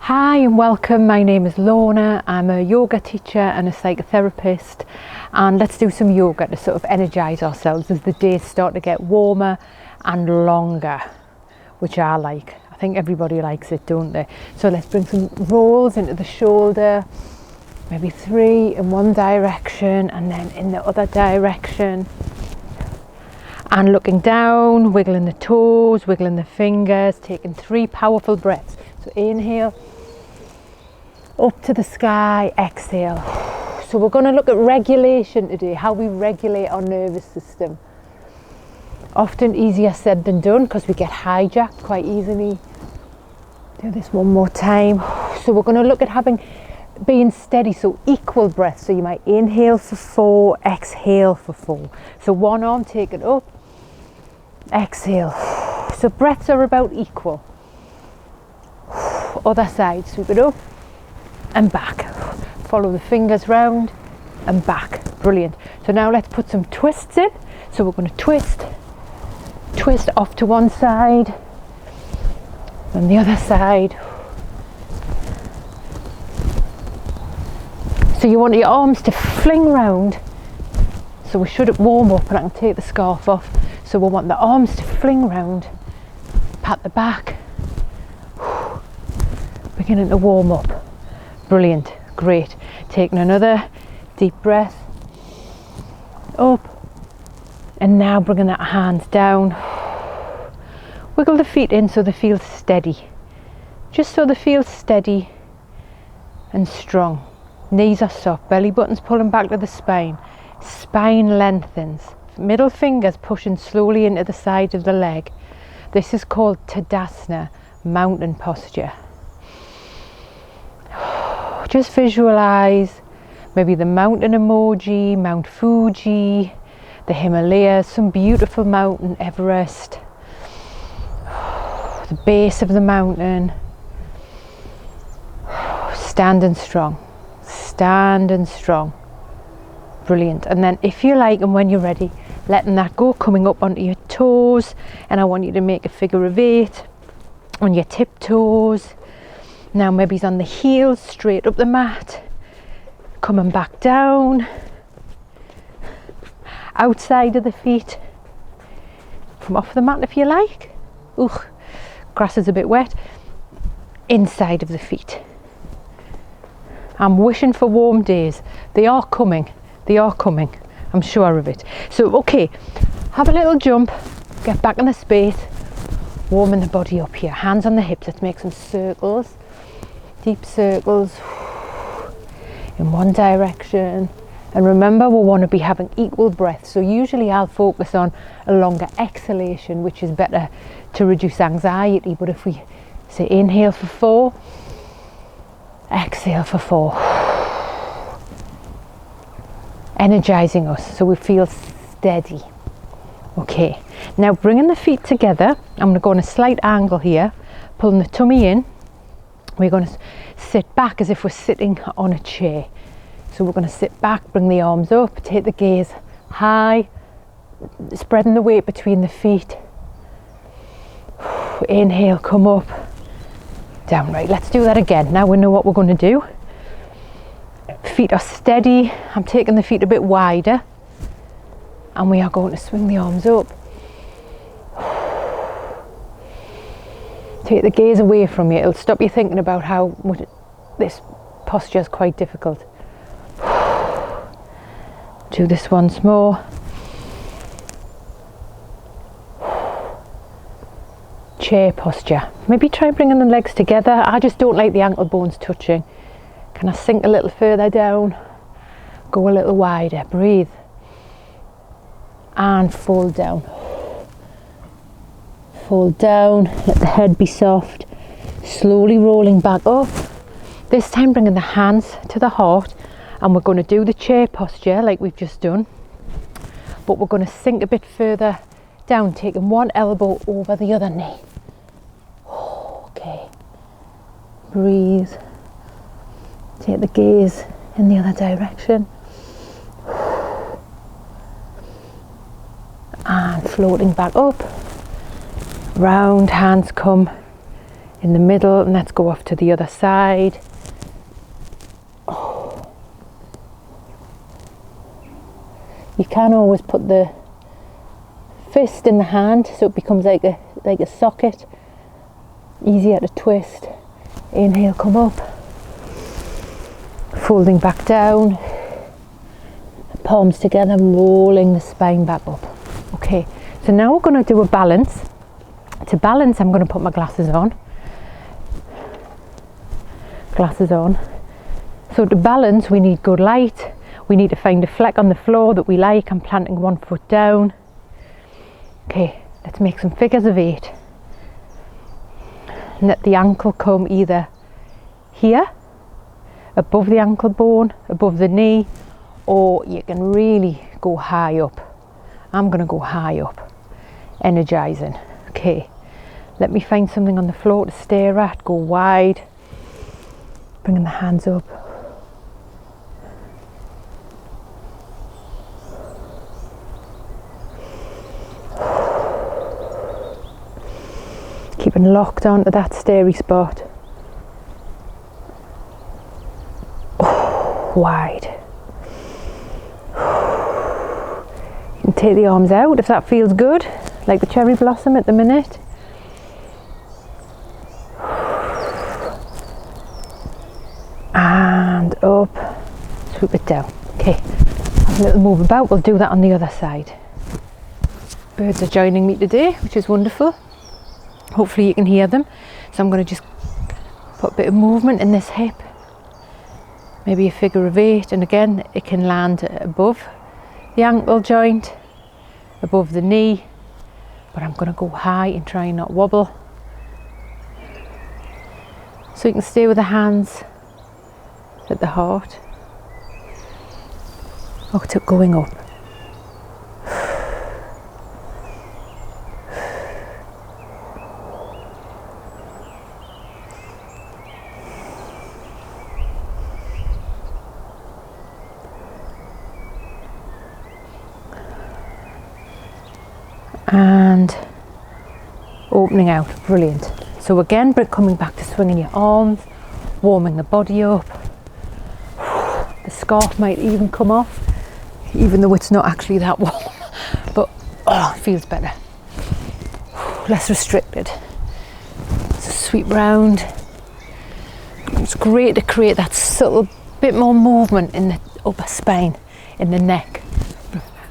Hi and welcome, my name is Lorna. I'm a yoga teacher and a psychotherapist, and let's do some yoga to sort of energise ourselves as the days start to get warmer and longer, which I like. I think everybody likes it, don't they? So let's bring some rolls into the shoulder, maybe 3 in one direction and then in the other direction. And looking down, wiggling the toes, wiggling the fingers, taking 3 powerful breaths. So inhale, up to the sky, exhale. So we're going to look at regulation today, how we regulate our nervous system. Often easier said than done because we get hijacked quite easily. Do this one more time. So we're going to look at being steady, so equal breaths. So you might inhale for 4, exhale for 4. So one arm, take it up, exhale. So breaths are about equal. Other side, sweep it up and back. Follow the fingers round and back. Brilliant. So now let's put some twists in. So we're going to twist off to one side and the other side. So you want your arms to fling round. So we should warm up, and I can take the scarf off. So we want the arms to fling round, pat the back, beginning to warm up. Brilliant, great. Taking another deep breath, up, and now bringing that hands down. Wiggle the feet in so they feel steady, just so they feel steady and strong. Knees are soft, belly button's pulling back to the spine, spine lengthens, middle fingers pushing slowly into the side of the leg. This is called Tadasana, mountain posture. Just visualize maybe the mountain emoji, Mount Fuji, the Himalayas, some beautiful mountain, Everest, the base of the mountain, standing strong, standing strong. Brilliant. And then if you like, and when you're ready, letting that go, coming up onto your toes, and I want you to make a figure of 8 on your tiptoes. Now maybe it's on the heels, straight up the mat, coming back down, outside of the feet, come off the mat if you like. Ooh, grass is a bit wet. Inside of the feet. I'm wishing for warm days. They are coming, I'm sure of it. So okay, have a little jump, get back in the space, warming the body up here. Hands on the hips, let's make some circles. Deep circles in one direction, and remember we want to be having equal breaths. So usually I'll focus on a longer exhalation, which is better to reduce anxiety. But if we say inhale for 4, exhale for 4, energizing us so we feel steady. Okay, now bringing the feet together, I'm going to go on a slight angle here, pulling the tummy in. We're going to sit back as if we're sitting on a chair. So we're going to sit back, bring the arms up, take the gaze high, spreading the weight between the feet. Inhale, come up, down. Right, let's do that again. Now we know what we're going to do. Feet are steady. I'm taking the feet a bit wider, and we are going to swing the arms up. Take the gaze away from you. It'll stop you thinking about how this posture is quite difficult. Do this once more. Chair posture. Maybe try bringing the legs together. I just don't like the ankle bones touching. Can I sink a little further down? Go a little wider. Breathe. And fold down. Fold down, let the head be soft, slowly rolling back up. This time bringing the hands to the heart, and we're going to do the chair posture like we've just done, but we're going to sink a bit further down, taking one elbow over the other knee. Okay, breathe, take the gaze in the other direction, and floating back up. Round, hands come in the middle, and let's go off to the other side. You can always put the fist in the hand so it becomes like a socket, easier to twist. Inhale, come up, folding back down, palms together, rolling the spine back up. Okay, so now we're going to do a balance. To balance, I'm going to put my glasses on. So to balance, we need good light. We need to find a fleck on the floor that we like. I'm planting 1 foot down. Okay, let's make some figures of 8. Let the ankle come either here, above the ankle bone, above the knee, or you can really go high up. I'm going to go high up, energizing. Okay, let me find something on the floor to stare at, go wide, bringing the hands up. Keeping locked onto that starey spot. Wide. You can take the arms out if that feels good, like the cherry blossom at the minute. And up, swoop it down. Okay, have a little move about. We'll do that on the other side. Birds are joining me today, which is wonderful. Hopefully you can hear them. So I'm going to just put a bit of movement in this hip. Maybe a figure of 8, and again it can land above the ankle joint, above the knee, but I'm going to go high and try and not wobble. So you can stay with the hands at the heart. Oh, it's going up. And opening out. Brilliant. So again, but coming back to swinging your arms, warming the body up. The scarf might even come off, even though it's not actually that warm, but it feels better. Less restricted. So sweep round. It's great to create that subtle bit more movement in the upper spine, in the neck.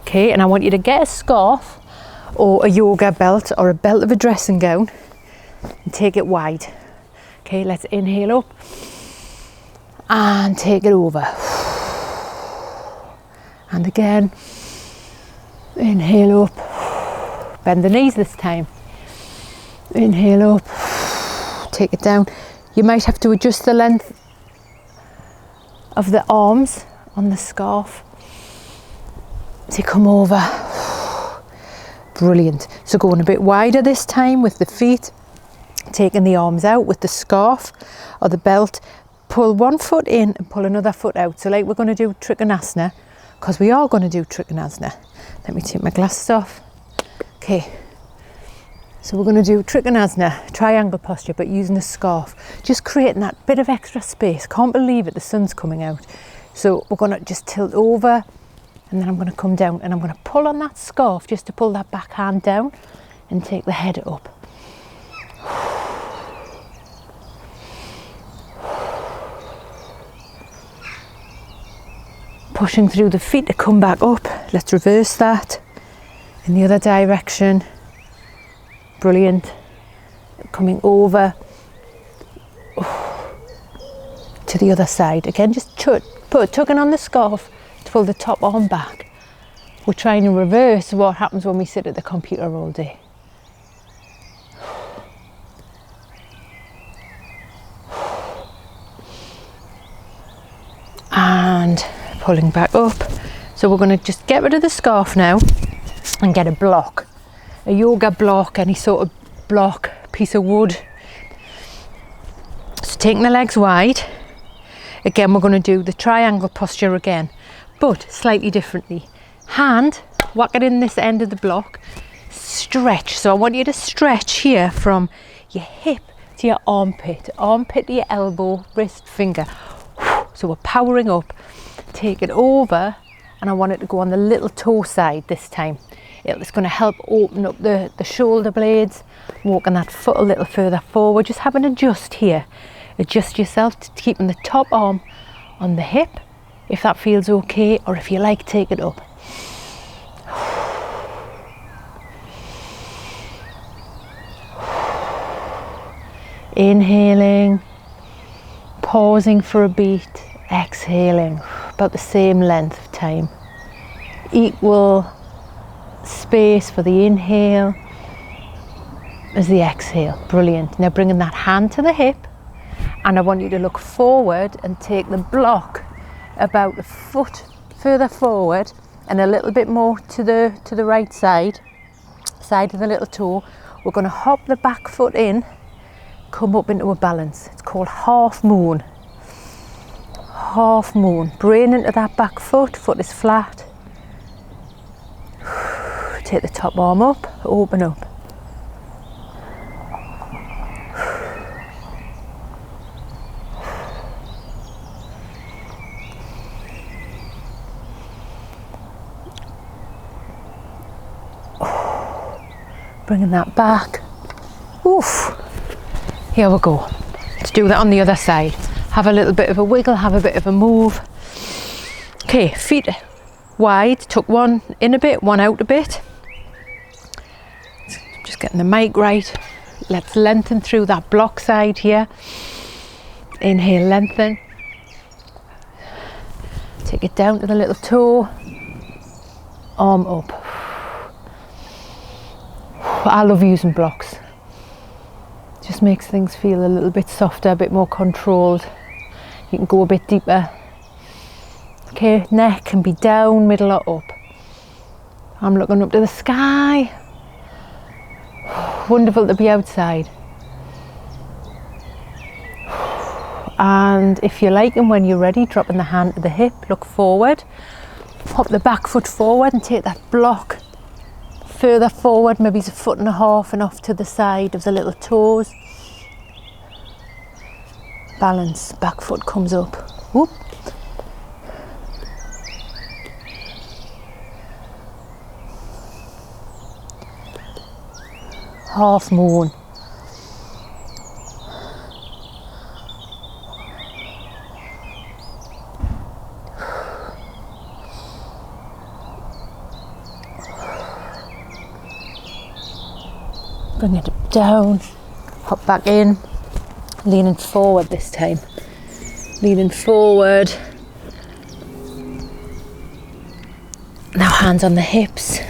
Okay, and I want you to get a scarf or a yoga belt or a belt of a dressing gown and take it wide. Okay, let's inhale up and take it over. And again, inhale up, bend the knees this time. Inhale up, take it down. You might have to adjust the length of the arms on the scarf to come over. Brilliant. So going a bit wider this time with the feet, taking the arms out with the scarf or the belt. Pull 1 foot in and pull another foot out. So like we're going to do Trikonasana, because we are going to do Trikonasana. Let me take my glasses off. Okay. So we're going to do Trikonasana, triangle posture, but using the scarf. Just creating that bit of extra space. Can't believe it, the sun's coming out. So we're going to just tilt over, and then I'm going to come down and I'm going to pull on that scarf just to pull that back hand down and take the head up. Pushing through the feet to come back up. Let's reverse that in the other direction. Brilliant. Coming over to the other side. Again, just tugging on the scarf to pull the top arm back. We're trying to reverse what happens when we sit at the computer all day. And pulling back up. So we're going to just get rid of the scarf now and get a block. A yoga block, any sort of block, piece of wood. So taking the legs wide. Again, we're going to do the triangle posture again, but slightly differently. Hand, whack it in this end of the block, stretch. So I want you to stretch here from your hip to to your armpit to your elbow, wrist, finger. So we're powering up. Take it over, and I want it to go on the little toe side this time. It's going to help open up the shoulder blades, walking that foot a little further forward. Just have an adjust here. Adjust yourself to keeping the top arm on the hip, if that feels okay, or if you like, take it up. Inhaling, pausing for a beat, exhaling, about the same length of time. Equal space for the inhale as the exhale. Brilliant. Now bringing that hand to the hip, and I want you to look forward and take the block about a foot further forward and a little bit more to the right side of the little toe. We're going to hop the back foot in, come up into a balance. It's called half moon. Half moon. Brain into that back foot. Foot is flat. Take the top arm up, open up. Bringing that back. Oof. Here we go. Let's do that on the other side. Have a little bit of a wiggle, have a bit of a move. Okay, feet wide. Tuck one in a bit, one out a bit. Just getting the mic right. Let's lengthen through that block side here. Inhale, lengthen. Take it down to the little toe. Arm up. I love using blocks. Just makes things feel a little bit softer, a bit more controlled. You can go a bit deeper. Okay, neck can be down, middle or up. I'm looking up to the sky. Wonderful to be outside. And if you like, and when you're ready, dropping the hand to the hip, look forward. Hop the back foot forward and take that block further forward, maybe it's a foot and a half, and off to the side of the little toes. Balance, back foot comes up. Whoop. Half moon. Bring it down, hop back in, leaning forward this time. Leaning forward. Now hands on the hips,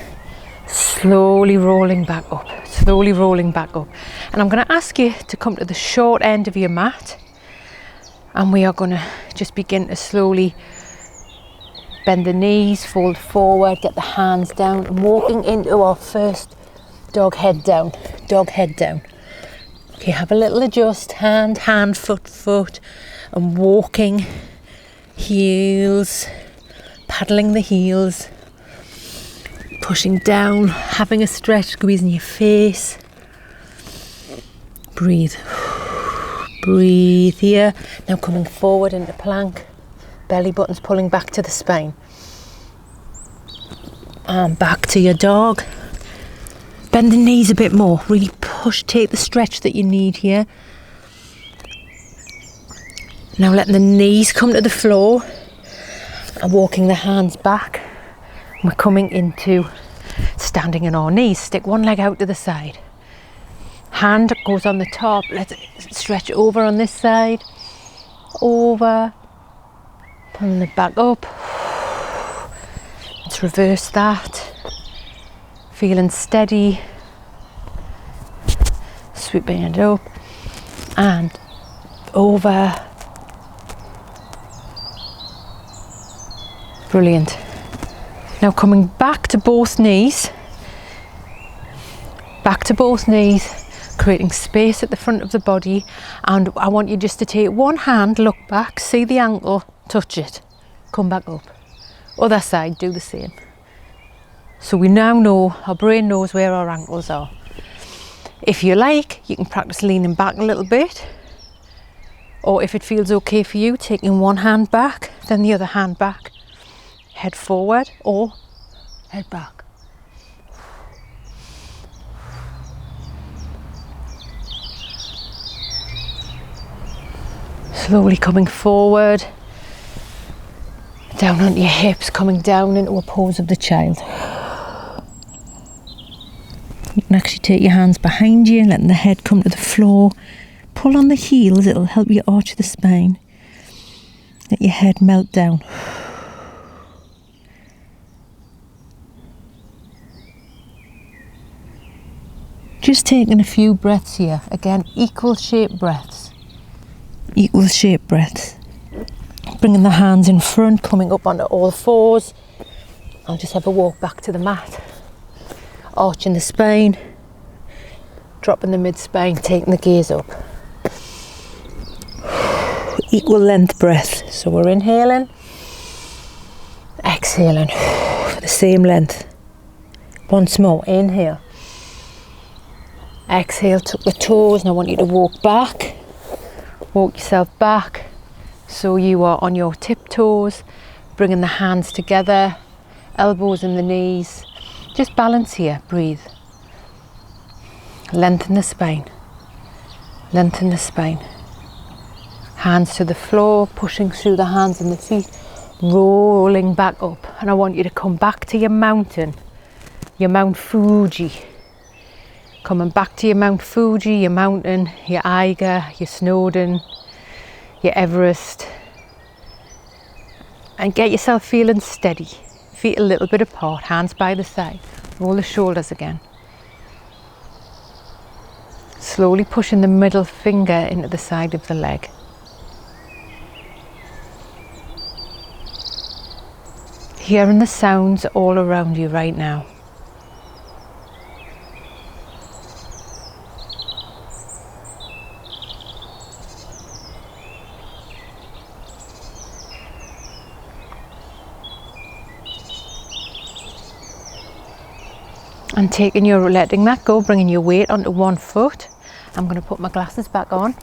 slowly rolling back up, slowly rolling back up. And I'm going to ask you to come to the short end of your mat, and we are going to just begin to slowly bend the knees, fold forward, get the hands down, and walking into our first dog head down, dog head down. Okay, have a little adjust, hand, foot, and walking, heels, paddling the heels, pushing down, having a stretch, squeezing your face. Breathe. Breathe here. Now coming forward into plank, belly buttons pulling back to the spine. And back to your dog. Bend the knees a bit more, really push, take the stretch that you need here. Now letting the knees come to the floor and walking the hands back. We're coming into standing on our knees. Stick one leg out to the side. Hand goes on the top, let it stretch over on this side. Over, pulling it back up. Let's reverse that. Feeling steady, sweeping it up and over. Brilliant. Now coming back to both knees, creating space at the front of the body, and I want you just to take one hand, look back, see the ankle, touch it, come back up. Other side, do the same. So we now know, our brain knows where our ankles are. If you like, you can practice leaning back a little bit, or if it feels okay for you, taking one hand back, then the other hand back, head forward or head back. Slowly coming forward, down onto your hips, coming down into a pose of the child. You can actually take your hands behind you, letting the head come to the floor. Pull on the heels, it'll help you arch the spine. Let your head melt down. Just taking a few breaths here. Again, equal shaped breaths. Equal shaped breaths. Bringing the hands in front, coming up onto all fours. I'll just have a walk back to the mat. Arching the spine. Dropping the mid-spine, taking the gaze up. Equal length breath. So we're inhaling, exhaling for the same length. Once more, inhale. Exhale, tuck the toes, and I want you to walk back. Walk yourself back so you are on your tiptoes, bringing the hands together, elbows in the knees. Just balance here, breathe. Lengthen the spine. Lengthen the spine. Hands to the floor, pushing through the hands and the feet, rolling back up. And I want you to come back to your mountain, your Mount Fuji. Coming back to your Mount Fuji, your mountain, your Eiger, your Snowdon, your Everest. And get yourself feeling steady. Feet a little bit apart, hands by the side. Roll the shoulders again. Slowly pushing the middle finger into the side of the leg. Hearing the sounds all around you right now. And letting that go, bringing your weight onto one foot. I'm going to put my glasses back on.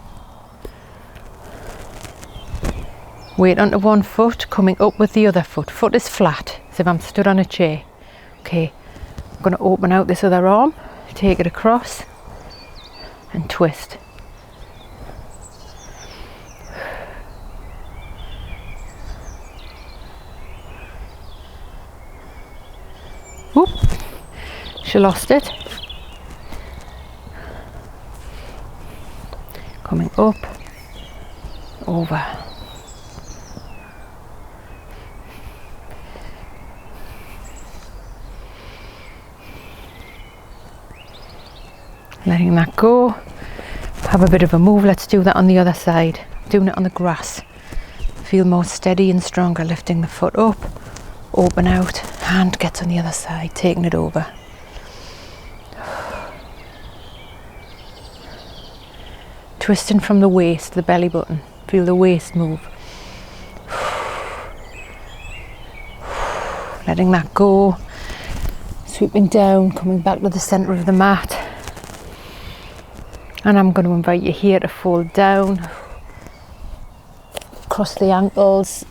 Weight onto one foot, coming up with the other foot. Foot is flat, as if I'm stood on a chair. Okay, I'm going to open out this other arm, take it across, and twist. Whoop. She lost it. Coming up, over. Letting that go. Have a bit of a move. Let's do that on the other side. Doing it on the grass. Feel more steady and stronger. Lifting the foot up, open out. Hand gets on the other side, taking it over. Twisting from the waist, the belly button. Feel the waist move. Letting that go. Swooping down, coming back to the centre of the mat. And I'm going to invite you here to fold down. Cross the ankles.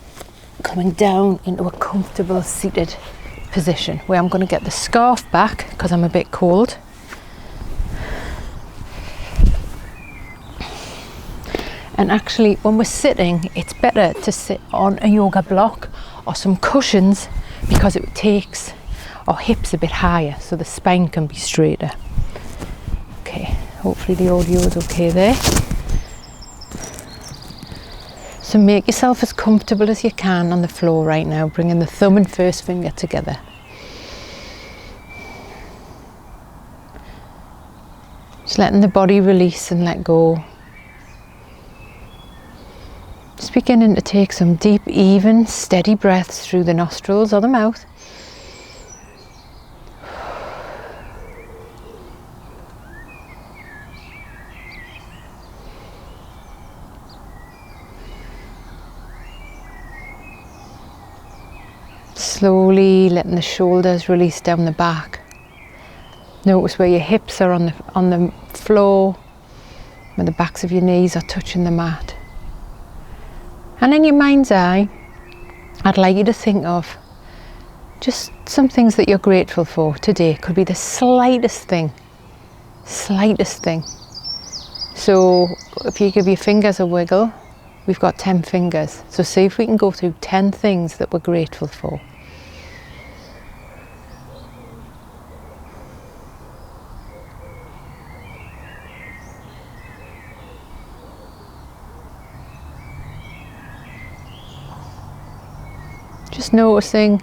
Coming down into a comfortable seated position where I'm going to get the scarf back because I'm a bit cold. And actually, when we're sitting, it's better to sit on a yoga block or some cushions because it takes our hips a bit higher so the spine can be straighter. Okay, hopefully the audio is okay there. So make yourself as comfortable as you can on the floor right now, bringing the thumb and first finger together. Just letting the body release and let go. Just beginning to take some deep, even, steady breaths through the nostrils or the mouth. Slowly letting the shoulders release down the back. Notice where your hips are on the floor, where the backs of your knees are touching the mat. And in your mind's eye, I'd like you to think of just some things that you're grateful for today. It could be the slightest thing. So if you give your fingers a wiggle, we've got 10 fingers. So see if we can go through 10 things that we're grateful for. Just noticing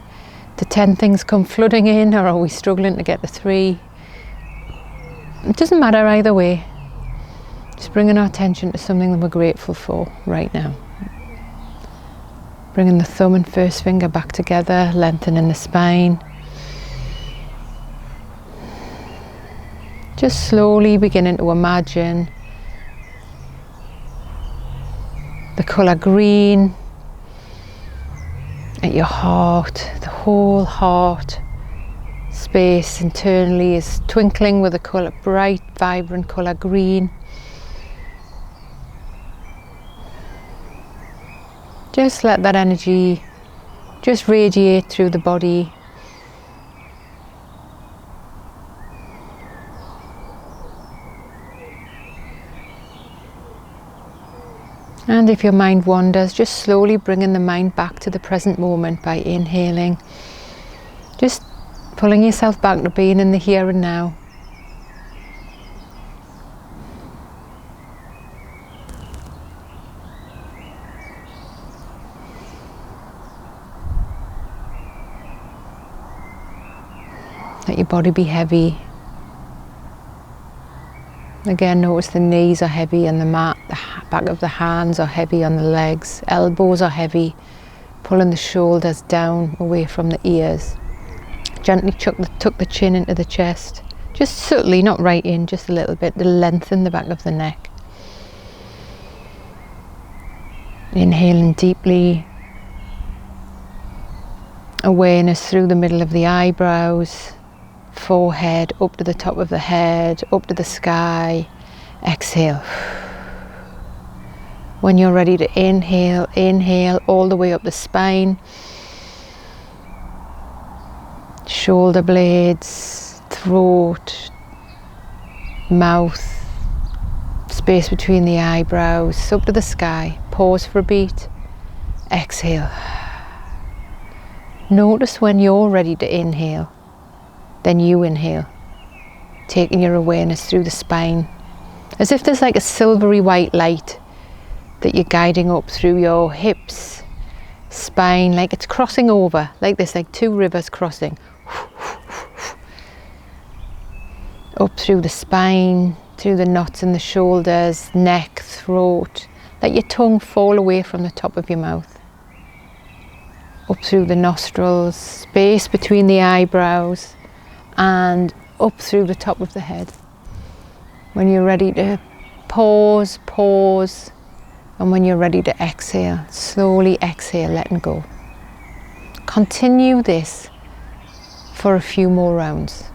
the 10 things come flooding in, or are we struggling to get to 3? It doesn't matter either way. Just bringing our attention to something that we're grateful for right now. Bringing the thumb and first finger back together, lengthening the spine. Just slowly beginning to imagine the colour green at your heart. The whole heart space internally is twinkling with a colour, bright, vibrant colour green. Just let that energy just radiate through the body. And if your mind wanders, just slowly bringing the mind back to the present moment by inhaling. Just pulling yourself back to being in the here and now. Let your body be heavy. Again, notice the knees are heavy on the mat, the back of the hands are heavy on the legs, elbows are heavy, pulling the shoulders down away from the ears. Gently tuck the chin into the chest, just subtly, not right in, just a little bit to lengthen the back of the neck. Inhaling deeply, awareness through the middle of the eyebrows, forehead, up to the top of the head, up to the sky. Exhale. When you're ready to inhale, inhale all the way up the spine, shoulder blades, throat, mouth, space between the eyebrows, up to the sky. Pause for a beat. Exhale. Notice when you're ready to inhale. Then you inhale, taking your awareness through the spine, as if there's like a silvery white light that you're guiding up through your hips, spine, like it's crossing over, like there's like two rivers crossing. Up through the spine, through the knots in the shoulders, neck, throat. Let your tongue fall away from the top of your mouth. Up through the nostrils, space between the eyebrows, and up through the top of the head. When you're ready to pause, pause, and when you're ready to exhale, slowly exhale, letting go. Continue this for a few more rounds.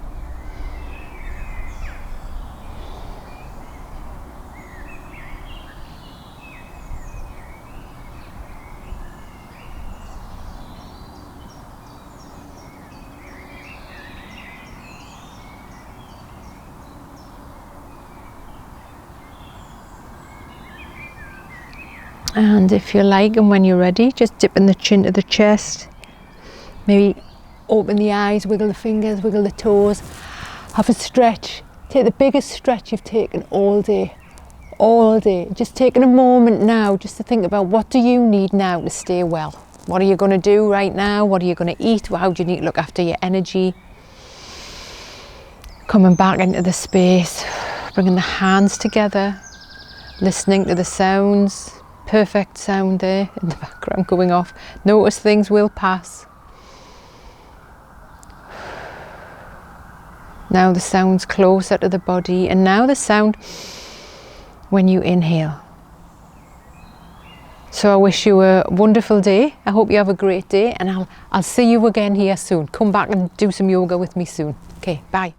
And if you like, and when you're ready, just dipping the chin to the chest. Maybe open the eyes, wiggle the fingers, wiggle the toes. Have a stretch. Take the biggest stretch you've taken all day. All day. Just taking a moment now just to think about, what do you need now to stay well? What are you going to do right now? What are you going to eat? How do you need to look after your energy? Coming back into the space. Bringing the hands together. Listening to the sounds. Perfect sound there in the background going off. Notice things will pass. Now the sound's closer to the body, and now the sound when you inhale. So I wish you a wonderful day. I hope you have a great day, and I'll see you again here soon. Come back and do some yoga with me soon. Okay, bye.